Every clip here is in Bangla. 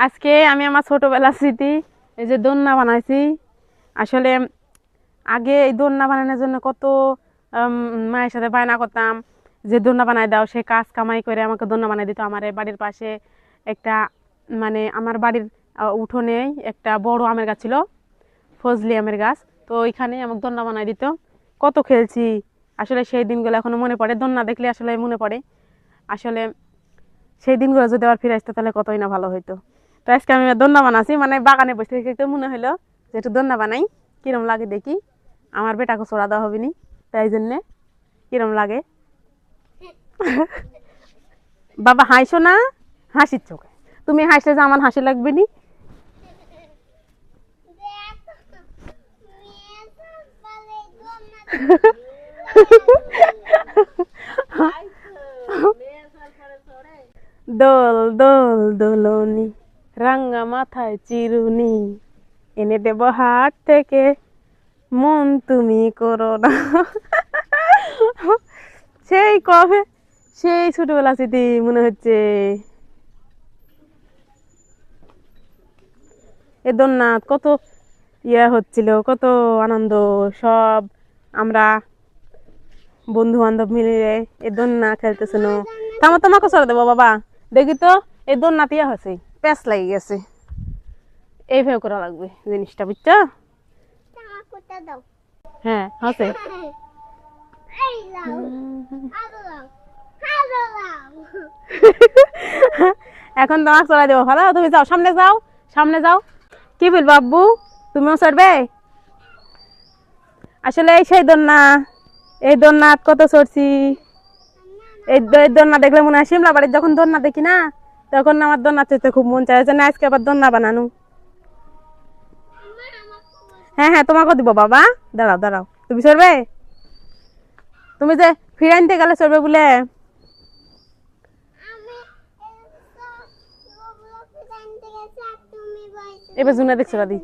আজকে আমি আমার ছোটবেলার স্মৃতি এই যে দোলনা বানাইছি। আসলে আগে এই দোলনা বানানোর জন্য কত মায়ের সাথে বায়না করতাম যে দোলনা বানাই দাও। সে কাজ কামাই করে আমাকে দোলনা বানাই দিত। আমার এই বাড়ির পাশে একটা মানে আমার বাড়ির উঠোনেই একটা বড় আমের গাছ ছিল, ফজলি আমের গাছ। তো ওইখানে আমাকে দোলনা বানাই দিত। কত খেলছি। আসলে সেই দিনগুলো এখনো মনে পড়ে, দোলনা দেখলে আসলে মনে পড়ে। আসলে সেই দিনগুলো যদি আবার ফিরে আসতো তাহলে কতই না ভালো হইতো। তো আজকে আমি দোলনা বানাচ্ছি, মানে বাগানে বসে থেকে মনে হলো যে একটু দোলনা বানাই, কিরম লাগে দেখি। আমার বেটাকে চড়া দেওয়া হবে নি, তাই জন্যে কিরম লাগে। বাবা হাসো না, হাসির চোখে তুমি হাসলে যে আমার হাসি লাগবে নি। দোল দোল দোলনি রাঙ্গা মাথায় চিরুনি, এনে দেব হাট থেকে, মন তুমি করো না। সেই কবে, সেই ছোটবেলা স্মৃতি মনে হচ্ছে। এ দোলনাথ কত হচ্ছিল, কত আনন্দ। সব আমরা বন্ধু বান্ধব মিলে এ দোলনা খেলতেছিল। তোমাকে চড়া দেবো বাবা, দেখি তো এই দোলনা তিয়া হচ্ছে, প্যাঁচ লাগি গেছে। এইভাবে করা লাগবে জিনিসটা, বুঝছো? হ্যাঁ হচ্ছে। এখন তোমাকে চড়াই দেবো, ভালো তুমি যাও, সামনে যাও, সামনে যাও। কি বলবো আব্বু, তুমিও চড়বে? আসলে এই সেই দোলনা, এই দোলনা কত চড়ছি। এই দোলনা দেখলে মনে হয় শিমলা বাড়ির যখন দোলনা দেখি না, তখন আমার দোলনা চড়তে খুব মন চায় যে না আজকে আবার দোলনা বানানো। হ্যাঁ হ্যাঁ তোমাকে দিব বাবা, দাঁড়াও দাঁড়াও। তুমি চড়বে? তুমি যে ফিরে আনতে গেলে চড়বে বলে। এবার জুনা দেখছো দাদি।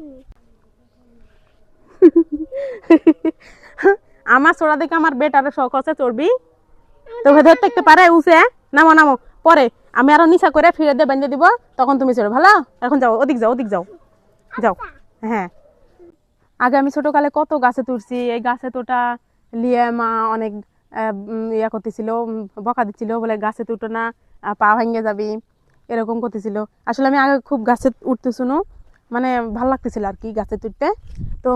আমার চড়া দেখে আমার বেটারও শখ আছে, চড়বি? তোকে ধরতে দেখতে পারে উঠে, নামো নামো। পরে আমি আরো নিচা করে ফিরে দিয়ে বেঁধে দিব, তখন তুমি চড়ো। ভালো, এখন যাও, ওদিক যাও, ওদিক যাও, যাও। হ্যাঁ, আগে আমি ছোটকালে কত গাছে তুলছি। এই গাছে তোটা লিয়ে মা অনেক ইয়া করতেছিল, বকা দিচ্ছিল, বলে গাছে তুটো না, পা ভেঙে যাবি, এরকম করতেছিল। আসলে আমি আগে খুব গাছে উঠতে শুনো, মানে ভাল লাগতেছিল আর কি গাছে তুলতে। তো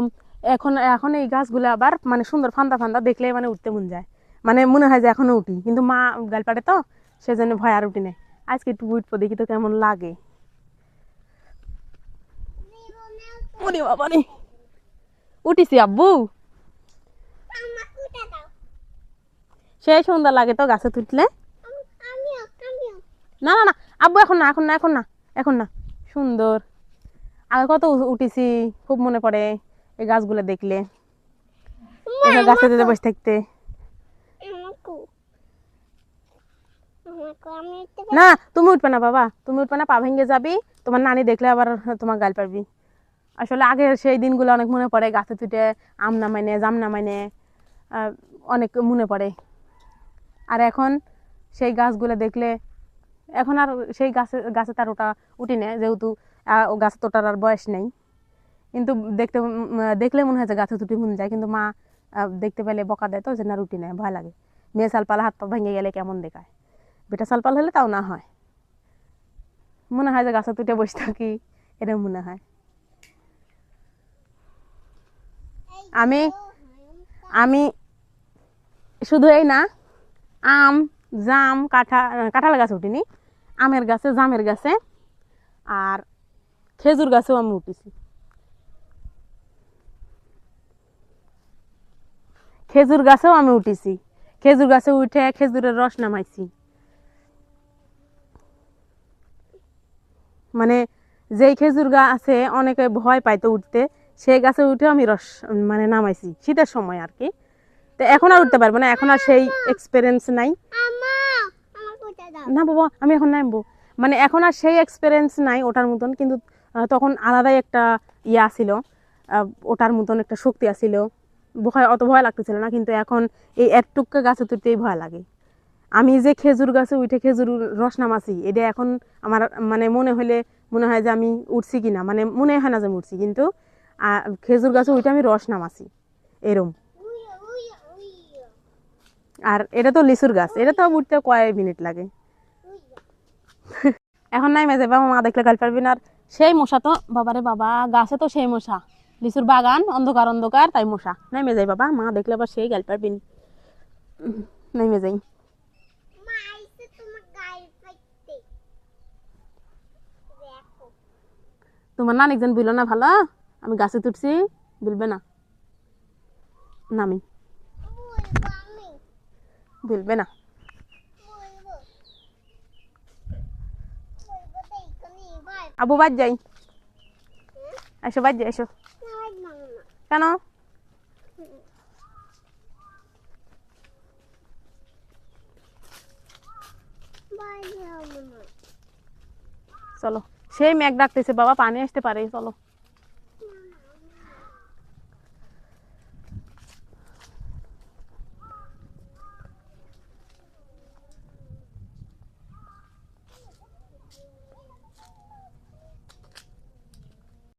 এখন এখন এই গাছগুলো আবার মানে সুন্দর ফান্দা ফান্দা দেখলে মানে উঠতে মন যায়, মানে মনে হয় যে এখনো উঠি, কিন্তু মা গাল পাড়ে তো সেজন্য ভয় আর উঠি নেই। আজকে একটু উঠবো, দেখি তো কেমন লাগে। ওরে বাবা রে, উঠিছি আব্বু, সেই সুন্দর লাগে তো গাছে তুললে। না না না আব্বু, এখন না, এখন না, এখন না, এখন না। সুন্দর, আগে কত উঠেছি, খুব মনে পড়ে এই গাছগুলো দেখলে, গাছে বসে থাকতে। না তুমি উঠবে না বাবা, তুমি উঠবে না, পা ভেঙে যাবি, তোমার নানি দেখলে আবার তোমার গাল পারবি। আসলে আগের সেই দিনগুলো অনেক মনে পড়ে, গাছে তুটে আম নামাইনে, জাম নামাইনে, অনেক মনে পড়ে। আর এখন সেই গাছগুলো দেখলে, এখন আর সেই গাছে গাছে তার ওটা উঠি না, যেহেতু গাছে তোটার আর বয়স নেই। কিন্তু দেখতে দেখলে মনে হয় যে গাছে তুটি মনে যায়, কিন্তু মা দেখতে পেলে বকা দেয়, তো যে না রুটি নেয়, ভয় লাগে। মেয়ে সালপালা হাত পা ভেঙে গেলে কেমন দেখায়, বেটা সালপাল হলে তাও না হয়, মনে হয় যে গাছে তুটে বসে থাকি, এরকম মনে হয়। আমি আমি শুধু এই না, আম, জাম, কাঁঠাল গাছে উঠিনি, আমের গাছে, জামের গাছে, আর খেজুর গাছেও আমি উঠেছি। খেজুর গাছেও আমি উঠেছি, খেজুর গাছে উঠে খেজুরের রস নামাইছি। মানে যেই খেজুর গাছে অনেকে ভয় পাইতো উঠতে, সেই গাছে উঠে আমি রস মানে নামাইছি, শীতের সময় আর কি। তো এখন আর উঠতে পারবো না, এখন আর সেই এক্সপিরিয়েন্স নাই। না বাবা আমি এখন নামবো, মানে এখন আর সেই এক্সপিরিয়েন্স নাই ওটার মতন, কিন্তু তখন আলাদাই একটা ইয়ে ছিল, ওটার মতন একটা শক্তি আছিল, অত ভয় লাগতেছিল না। কিন্তু এখন এই একটুকু গাছে তুলতেই ভয় লাগে। আমি যে খেজুর গাছে উঠে খেজুর রস নামাছি, এটা এখন আমার মানে মনে হলে মনে হয় যে আমি উঠছি কিনা, মানে মনে হয় না যে আমি উঠছি, কিন্তু খেজুর গাছে ওইটা আমি রস নামাছি এরম। আর এটা তো লিচুর গাছ, এটা তো উঠতে কয়েক মিনিট লাগে। এখন নাই মেজে বাবা, মা দেখলে গাল পারবি না। আর সেই মশা তো বাবারে বাবা, গাছে তো সেই মশা, লিচুর বাগান অন্ধকার অন্ধকার, তাই মশা নাই মেজাই বাবা, মা দেখলে আবার সেই গাল পারবি নাই মেজাই। তোমার নানি একজন বললো না ভালো আমি গাছে তুটছি, বলবে না নামি, বলবে না। আবু বাদ যাই, এসো বাদ যাই এসো। কেন? চলো, সেই মেঘ ডাকতেছে বাবা, পানি আসতে পারে, চলো।